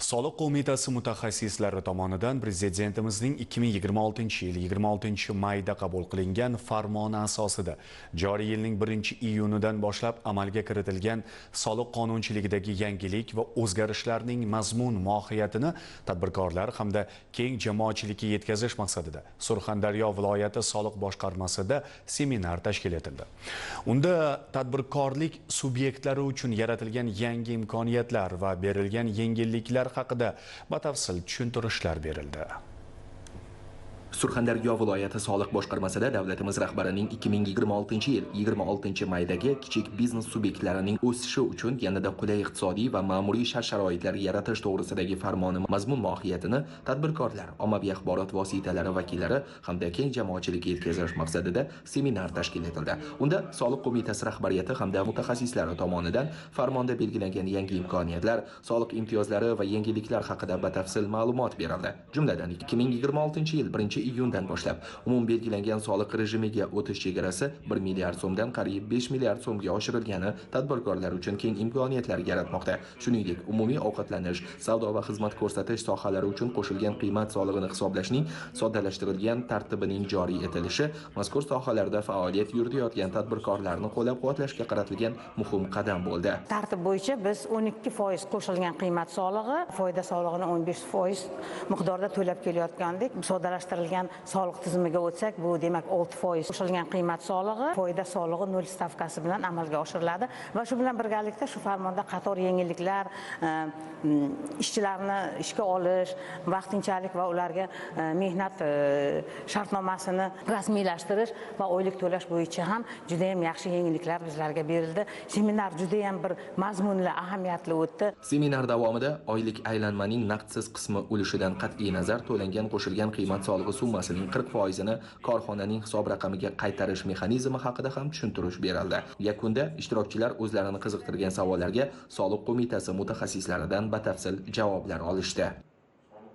Soliq qo'mitasi mutaxassislari tomonidan Prezidentimizning 2026-yil 26-mayda qabul qilingan farmoni asosida joriy yilning 1-iyunidan boshlab amalga kiritilgan soliq qonunchiligidagi yangilik va o'zgarishlarning mazmun mohiyatini tadbirkorlar hamda keng jamoatchilikka yetkazish maqsadida Surxondaryo viloyati soliq boshqarmasida seminar tashkil etildi. Unda tadbirkorlik subyektlari uchun yaratilgan yangi imkoniyatlar va berilgan yengilliklar haqida batafsil tushuntirishlar berildi. Surxondaryo viloyati soliq boshqarmasida davlatimiz rahbarining 2026-yil 26-maydagi kichik biznes subyektlarining o'sishi uchun yanada qulay iqtisodiy va ma'muriy shart-sharoitlar yaratish to'g'risidagi farmoni mazmun mohiyatini tadbirkorlar, ommaviy axborot vositalari vakillari hamda keng jamoatchilikka yetkazish maqsadida seminar tashkil etildi. Unda soliq qo'mitasi rahbariyati hamda mutaxassislari tomonidan farmonda belgilangan yangi imkoniyatlar, soliq imtiyozlari va yangiliklar haqida batafsil ma'lumot berildi. Jumladan 2026-yil 1-iyundan boshlab umum belgilangan soliq rejimiga o'tish chegarasi 1 milliard so'mdan qariyb 5 milliard so'mga oshirilgani tadbirkorlar uchun keng imkoniyatlar yaratmoqda. Shuningdek, umumiy ovqatlanish, savdo va xizmat ko'rsatish sohalari uchun qo'shilgan qiymat solig'ini hisoblashning soddalashtirilgan tartibining joriy etilishi mazkur sohalarda faoliyat yuritayotgan tadbirkorlarni qo'llab-quvvatlashga qaratilgan muhim qadam bo'ldi. Tartib bo'yicha biz 12% qo'shilgan qiymat solig'i, foyda solig'ini 15% miqdorda to'lab kelayotgandik. Soddalashtirilgan soliq tizimiga o'tsak, bu demak 6% qo'shilgan qiymat solig'i, foyda solig'i 0 stavkasi bilan amalga oshiriladi va shu bilan birgalikda shu farmonda qator yengilliklar, ishchilarni ishga olish, vaqtinchalik va ularga mehnat shartnomasini rasmiylashtirish va oylik to'lash bo'yicha ham juda ham yaxshi yengilliklar bizlarga berildi. Seminar juda ham bir mazmunli, ahamiyatli o'tdi. Seminar davomida oylik aylanmaning naqdsiz qismi ulushida qat'iy nazar to'langan qo'shilgan qiymat solig'i summasining 40%ni korxonaning hisob raqamiga qaytarish mexanizmi haqida ham tushuntirish berildi. Yakunda ishtirokchilar o'zlarini qiziqtirgan savollarga soliq qo'mitasi mutaxassislaridan batafsil javoblar olishdi.